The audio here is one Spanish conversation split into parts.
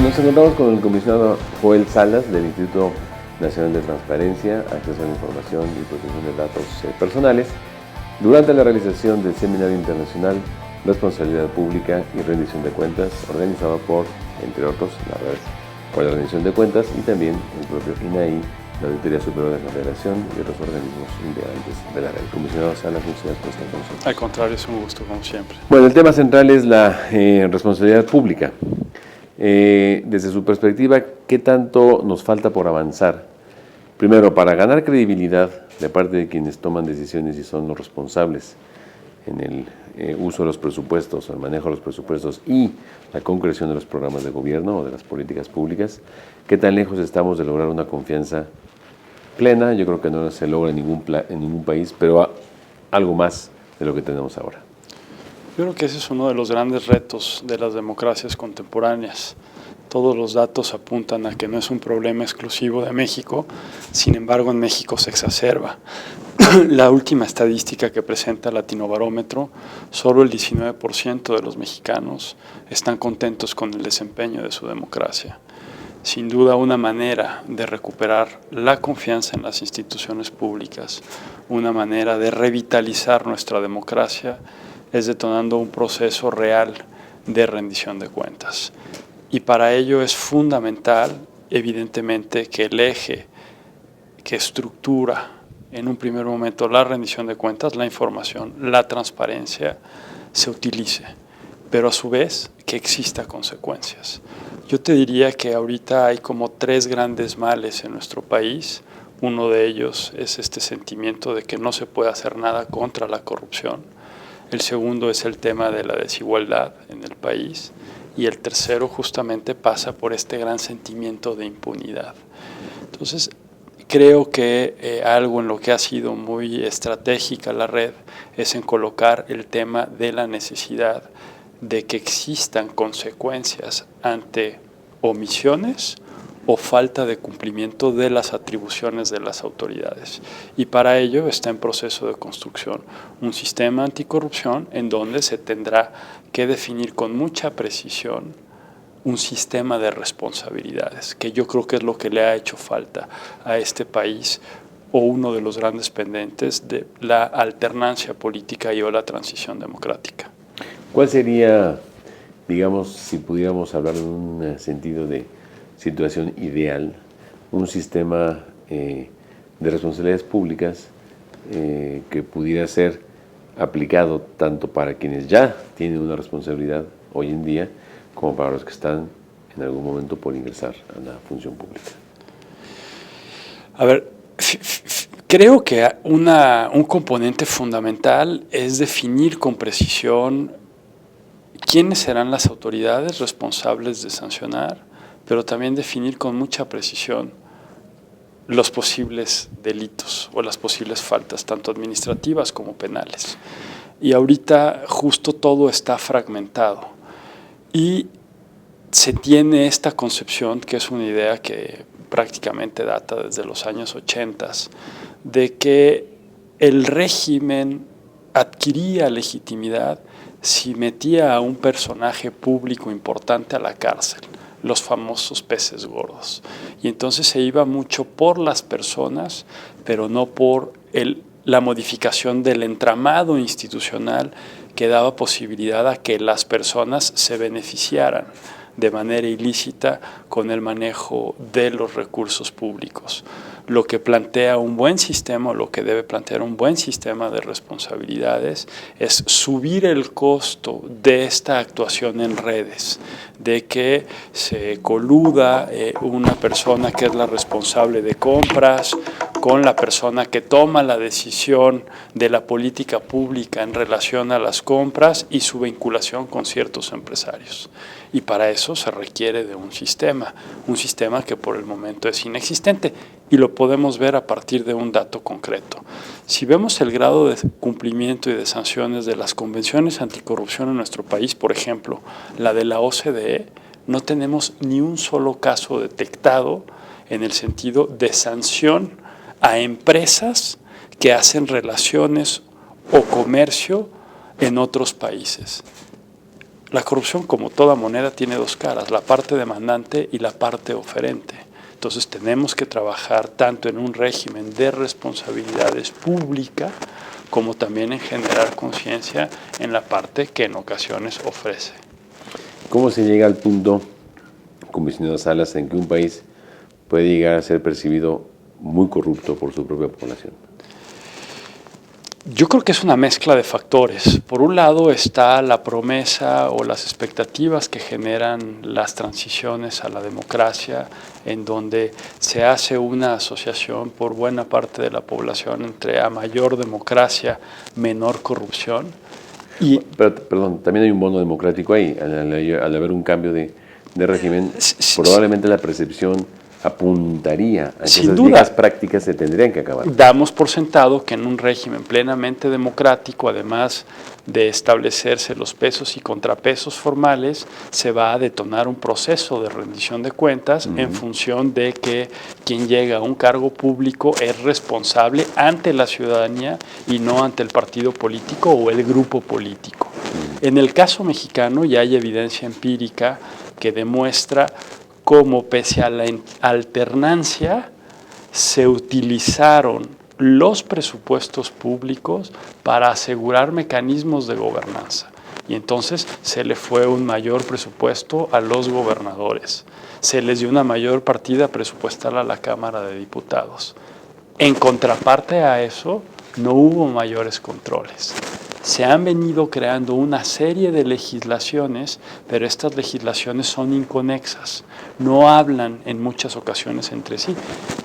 Nos encontramos con el comisionado Joel Salas del Instituto Nacional de Transparencia, Acceso a la Información y Protección de Datos Personales durante la realización del Seminario Internacional Responsabilidad Pública y Rendición de Cuentas, organizado por, entre otros, la Red por la Rendición de Cuentas y también el propio INAI, la Auditoría Superior de la Federación y otros organismos integrantes de la red. Comisionado Salas, muchas gracias por estar con nosotros. Al contrario, es un gusto, como siempre. Bueno, el tema central es la responsabilidad pública. Desde su perspectiva, ¿qué tanto nos falta por avanzar? Primero, para ganar credibilidad de parte de quienes toman decisiones y son los responsables en el uso de los presupuestos, el manejo de los presupuestos y la concreción de los programas de gobierno o de las políticas públicas, ¿qué tan lejos estamos de lograr una confianza plena? Yo creo que no se logra en ningún país, pero algo más de lo que tenemos ahora. Yo creo que ese es uno de los grandes retos de las democracias contemporáneas. Todos los datos apuntan a que no es un problema exclusivo de México, sin embargo en México se exacerba. La última estadística que presenta Latinobarómetro, solo el 19% de los mexicanos están contentos con el desempeño de su democracia. Sin duda, una manera de recuperar la confianza en las instituciones públicas, una manera de revitalizar nuestra democracia, es detonando un proceso real de rendición de cuentas. Y para ello es fundamental, evidentemente, que el eje que estructura en un primer momento la rendición de cuentas, la información, la transparencia, se utilice, pero a su vez que exista consecuencias. Yo te diría que ahorita hay como 3 grandes males en nuestro país. Uno de ellos es este sentimiento de que no se puede hacer nada contra la corrupción. El segundo es el tema de la desigualdad en el país. Y el tercero justamente pasa por este gran sentimiento de impunidad. Entonces, creo que algo en lo que ha sido muy estratégica la red es en colocar el tema de la necesidad de que existan consecuencias ante omisiones o falta de cumplimiento de las atribuciones de las autoridades. Y para ello está en proceso de construcción un sistema anticorrupción en donde se tendrá que definir con mucha precisión un sistema de responsabilidades, que yo creo que es lo que le ha hecho falta a este país o uno de los grandes pendientes de la alternancia política y o la transición democrática. ¿Cuál sería, digamos, si pudiéramos hablar en un sentido de situación ideal, un sistema de responsabilidades públicas que pudiera ser aplicado tanto para quienes ya tienen una responsabilidad hoy en día como para los que están en algún momento por ingresar a la función pública? A ver, creo que un componente fundamental es definir con precisión quiénes serán las autoridades responsables de sancionar, pero también definir con mucha precisión los posibles delitos o las posibles faltas, tanto administrativas como penales. Y ahorita justo todo está fragmentado y se tiene esta concepción, que es una idea que prácticamente data desde los años 80, de que el régimen adquiría legitimidad si metía a un personaje público importante a la cárcel, los famosos peces gordos. Y entonces se iba mucho por las personas, pero no por la modificación del entramado institucional que daba posibilidad a que las personas se beneficiaran de manera ilícita con el manejo de los recursos públicos. Lo que plantea un buen sistema, o lo que debe plantear un buen sistema de responsabilidades, es subir el costo de esta actuación en redes, de que se coluda una persona que es la responsable de compras con la persona que toma la decisión de la política pública en relación a las compras y su vinculación con ciertos empresarios. Y para eso se requiere de un sistema que por el momento es inexistente, y lo podemos ver a partir de un dato concreto. Si vemos el grado de cumplimiento y de sanciones de las convenciones anticorrupción en nuestro país, por ejemplo, la de la OCDE, no tenemos ni un solo caso detectado en el sentido de sanción a empresas que hacen relaciones o comercio en otros países. La corrupción, como toda moneda, tiene dos caras, la parte demandante y la parte oferente. Entonces tenemos que trabajar tanto en un régimen de responsabilidades públicas como también en generar conciencia en la parte que en ocasiones ofrece. ¿Cómo se llega al punto, comisionado Salas, en que un país puede llegar a ser percibido muy corrupto por su propia población? Yo creo que es una mezcla de factores. Por un lado está la promesa o las expectativas que generan las transiciones a la democracia, en donde se hace una asociación por buena parte de la población entre a mayor democracia, menor corrupción. Pero, perdón, también hay un bono democrático ahí. Al haber un cambio de régimen, probablemente la percepción apuntaría a que esas viejas prácticas se tendrían que acabar. Damos por sentado que en un régimen plenamente democrático, además de establecerse los pesos y contrapesos formales, se va a detonar un proceso de rendición de cuentas en función de que quien llega a un cargo público es responsable ante la ciudadanía y no ante el partido político o el grupo político. En el caso mexicano ya hay evidencia empírica que demuestra cómo pese a la alternancia se utilizaron los presupuestos públicos para asegurar mecanismos de gobernanza. Y entonces se le fue un mayor presupuesto a los gobernadores, se les dio una mayor partida presupuestal a la Cámara de Diputados. En contraparte a eso, no hubo mayores controles. Se han venido creando una serie de legislaciones, pero estas legislaciones son inconexas, no hablan en muchas ocasiones entre sí.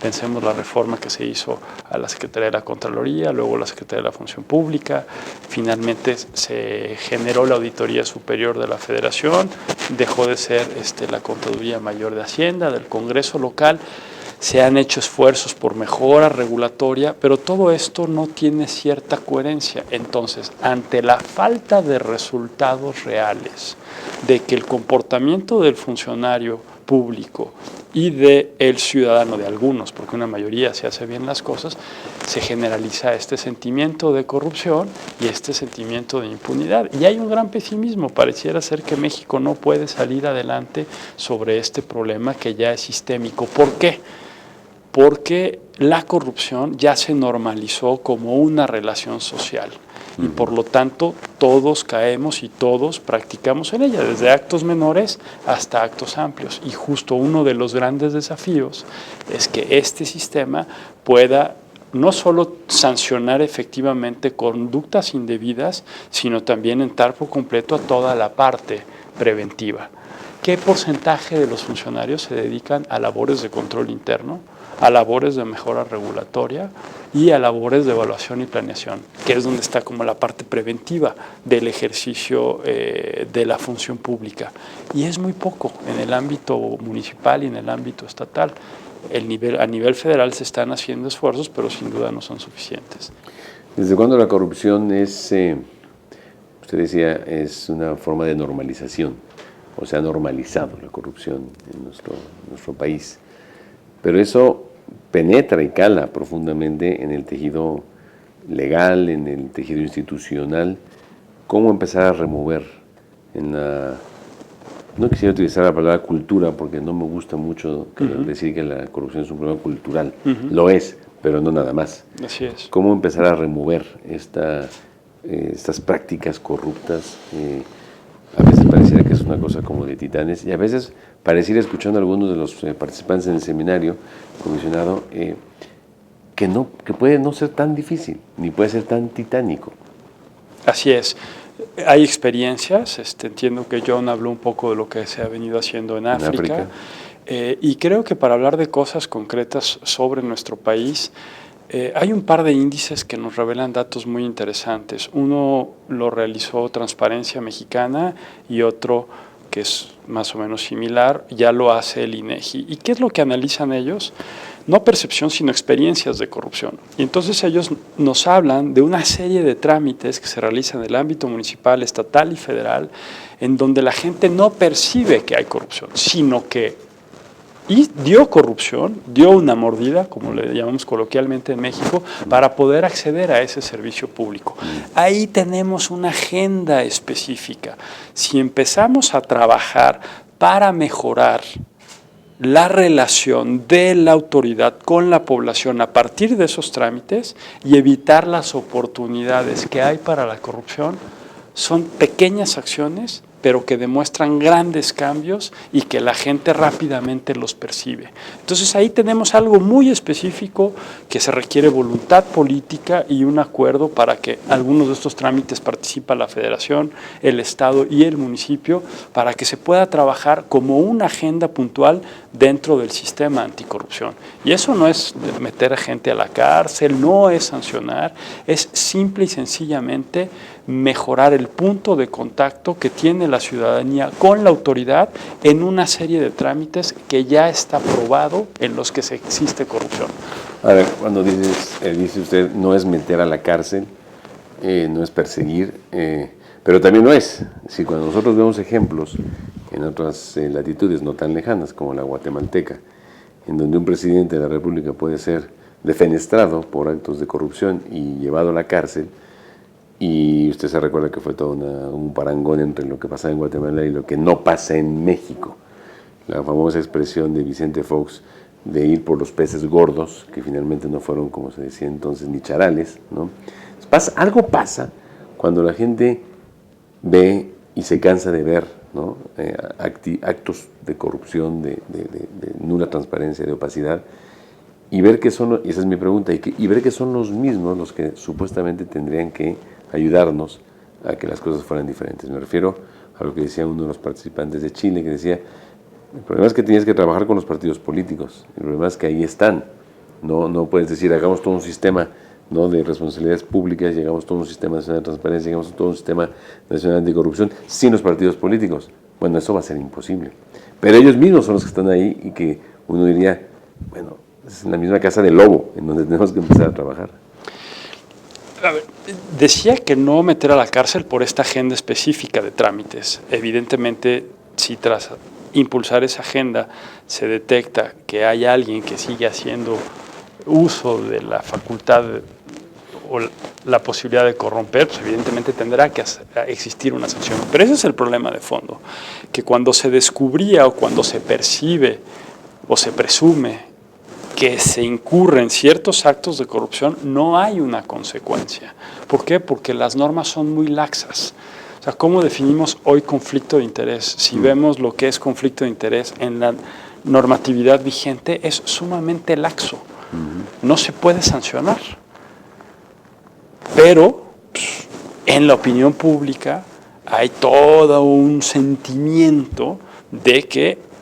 Pensemos la reforma que se hizo a la Secretaría de la Contraloría, luego la Secretaría de la Función Pública, finalmente se generó la Auditoría Superior de la Federación, dejó de ser la Contaduría Mayor de Hacienda, del Congreso local. Se han hecho esfuerzos por mejora regulatoria, pero todo esto no tiene cierta coherencia. Entonces, ante la falta de resultados reales, de que el comportamiento del funcionario público y del ciudadano, de algunos, porque una mayoría se hace bien las cosas, se generaliza este sentimiento de corrupción y este sentimiento de impunidad. Y hay un gran pesimismo, pareciera ser que México no puede salir adelante sobre este problema que ya es sistémico. ¿Por qué? Porque la corrupción ya se normalizó como una relación social y por lo tanto todos caemos y todos practicamos en ella, desde actos menores hasta actos amplios. Y justo uno de los grandes desafíos es que este sistema pueda no solo sancionar efectivamente conductas indebidas, sino también entrar por completo a toda la parte preventiva. ¿Qué porcentaje de los funcionarios se dedican a labores de control interno, a labores de mejora regulatoria y a labores de evaluación y planeación, que es donde está como la parte preventiva del ejercicio de la función pública? Y es muy poco en el ámbito municipal y en el ámbito estatal. A nivel federal se están haciendo esfuerzos, pero sin duda no son suficientes. ¿Desde cuándo la corrupción usted decía, es una forma de normalización? O se ha normalizado la corrupción en nuestro país. Pero eso penetra y cala profundamente en el tejido legal, en el tejido institucional. ¿Cómo empezar a remover no quisiera utilizar la palabra cultura porque no me gusta mucho decir que la corrupción es un problema cultural. Lo es, pero no nada más. Así es. ¿Cómo empezar a remover estas prácticas corruptas? A veces pareciera que es una cosa como de titanes y a veces pareciera, escuchando a algunos de los participantes en el seminario, comisionado, que puede no ser tan difícil, ni puede ser tan titánico. Así es. Hay experiencias, entiendo que John habló un poco de lo que se ha venido haciendo en África. Y creo que para hablar de cosas concretas sobre nuestro país, hay un par de índices que nos revelan datos muy interesantes. Uno lo realizó Transparencia Mexicana y otro, que es más o menos similar, ya lo hace el INEGI. ¿Y qué es lo que analizan ellos? No percepción, sino experiencias de corrupción. Y entonces ellos nos hablan de una serie de trámites que se realizan en el ámbito municipal, estatal y federal, en donde la gente no percibe que hay corrupción, sino que y dio corrupción, dio una mordida, como le llamamos coloquialmente en México, para poder acceder a ese servicio público. Ahí tenemos una agenda específica. Si empezamos a trabajar para mejorar la relación de la autoridad con la población a partir de esos trámites y evitar las oportunidades que hay para la corrupción, son pequeñas acciones, pero que demuestran grandes cambios y que la gente rápidamente los percibe. Entonces ahí tenemos algo muy específico que se requiere voluntad política y un acuerdo para que algunos de estos trámites participe la Federación, el Estado y el municipio, para que se pueda trabajar como una agenda puntual dentro del sistema anticorrupción. Y eso no es meter a gente a la cárcel, no es sancionar, es simple y sencillamente mejorar el punto de contacto que tiene la ciudadanía con la autoridad en una serie de trámites que ya está probado en los que existe corrupción. A ver, cuando dice usted, no es meter a la cárcel, no es perseguir, pero también no es. Si cuando nosotros vemos ejemplos en otras latitudes no tan lejanas, como la guatemalteca, en donde un presidente de la República puede ser defenestrado por actos de corrupción y llevado a la cárcel, y usted se recuerda que fue todo un parangón entre lo que pasa en Guatemala y lo que no pasa en México. La famosa expresión de Vicente Fox de ir por los peces gordos, que finalmente no fueron, como se decía entonces, ni charales, ¿no? Algo pasa cuando la gente ve y se cansa de ver, ¿no? Actos de corrupción, de nula transparencia, de opacidad, y ver que son, y esa es mi pregunta, y ver que son los mismos los que supuestamente tendrían que ayudarnos a que las cosas fueran diferentes. Me refiero a lo que decía uno de los participantes de Chile, que decía, el problema es que tienes que trabajar con los partidos políticos, el problema es que ahí están, no puedes decir, hagamos todo un sistema, ¿no?, de responsabilidades públicas, llegamos todo un sistema nacional de transparencia, llegamos todo un sistema nacional anticorrupción, sin los partidos políticos. Bueno, eso va a ser imposible. Pero ellos mismos son los que están ahí y que uno diría, bueno, es la misma casa del lobo en donde tenemos que empezar a trabajar. A ver, decía que no meter a la cárcel por esta agenda específica de trámites. Evidentemente, si tras impulsar esa agenda se detecta que hay alguien que sigue haciendo uso de la facultad o la posibilidad de corromper, pues evidentemente tendrá que existir una sanción. Pero ese es el problema de fondo, que cuando se descubría o cuando se percibe o se presume que se incurren ciertos actos de corrupción, no hay una consecuencia. ¿Por qué? Porque las normas son muy laxas. O sea, ¿cómo definimos hoy conflicto de interés? Si vemos lo que es conflicto de interés en la normatividad vigente, es sumamente laxo. No se puede sancionar. Pero pues, en la opinión pública hay todo un sentimiento de que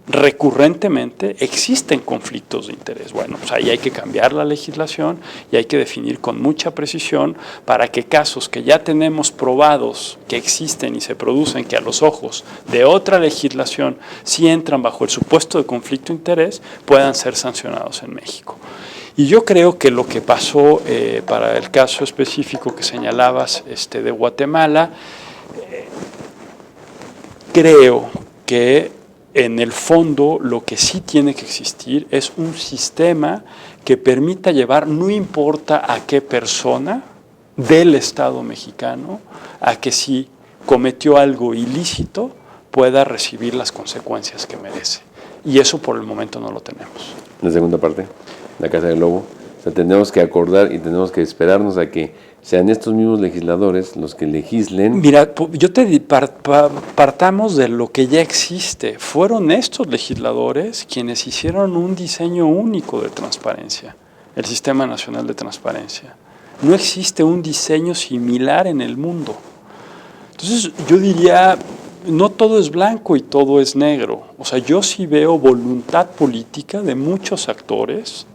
recurrentemente existen conflictos de interés. Bueno, pues ahí hay que cambiar la legislación y hay que definir con mucha precisión para que casos que ya tenemos probados que existen y se producen, que a los ojos de otra legislación sí entran bajo el supuesto de conflicto de interés, puedan ser sancionados en México. Y yo creo que lo que pasó para el caso específico que señalabas de Guatemala, creo que en el fondo lo que sí tiene que existir es un sistema que permita llevar, no importa a qué persona del Estado mexicano, a que si cometió algo ilícito pueda recibir las consecuencias que merece. Y eso por el momento no lo tenemos. La segunda parte, la casa del lobo. O sea, tenemos que acordar y tenemos que esperarnos a que sean estos mismos legisladores los que legislen. Mira, yo te partamos de lo que ya existe. Fueron estos legisladores quienes hicieron un diseño único de transparencia, el Sistema Nacional de Transparencia. No existe un diseño similar en el mundo. Entonces, yo diría, no todo es blanco y todo es negro. O sea, yo sí veo voluntad política de muchos actores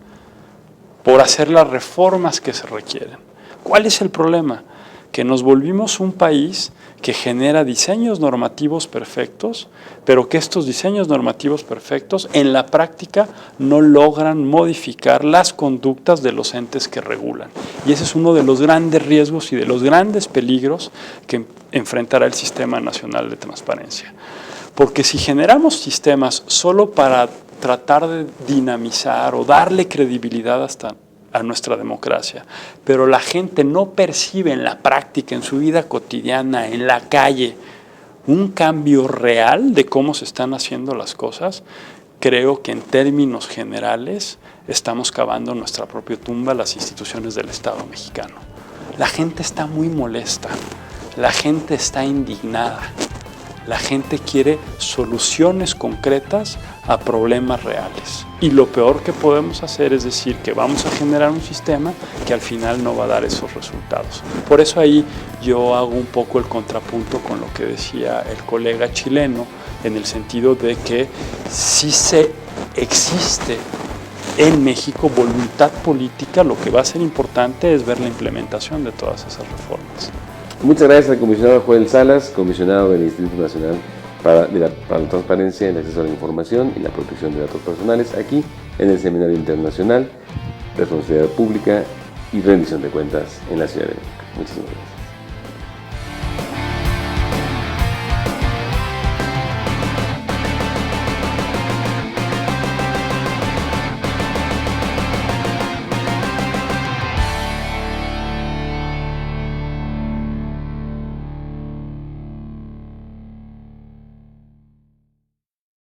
por hacer las reformas que se requieren. ¿Cuál es el problema? Que nos volvimos un país que genera diseños normativos perfectos, pero que estos diseños normativos perfectos en la práctica no logran modificar las conductas de los entes que regulan. Y ese es uno de los grandes riesgos y de los grandes peligros que enfrentará el Sistema Nacional de Transparencia. Porque si generamos sistemas solo para tratar de dinamizar o darle credibilidad hasta a nuestra democracia, pero la gente no percibe en la práctica, en su vida cotidiana, en la calle, un cambio real de cómo se están haciendo las cosas, creo que en términos generales estamos cavando nuestra propia tumba las instituciones del Estado mexicano. La gente está muy molesta, la gente está indignada, la gente quiere soluciones concretas a problemas reales. Y lo peor que podemos hacer es decir que vamos a generar un sistema que al final no va a dar esos resultados. Por eso ahí yo hago un poco el contrapunto con lo que decía el colega chileno, en el sentido de que sí existe en México voluntad política, lo que va a ser importante es ver la implementación de todas esas reformas. Muchas gracias al comisionado Joel Salas, comisionado del Instituto Nacional para la Transparencia, el Acceso a la Información y la Protección de Datos Personales, aquí en el Seminario Internacional, Responsabilidad Pública y Rendición de Cuentas en la Ciudad de México. Muchísimas gracias.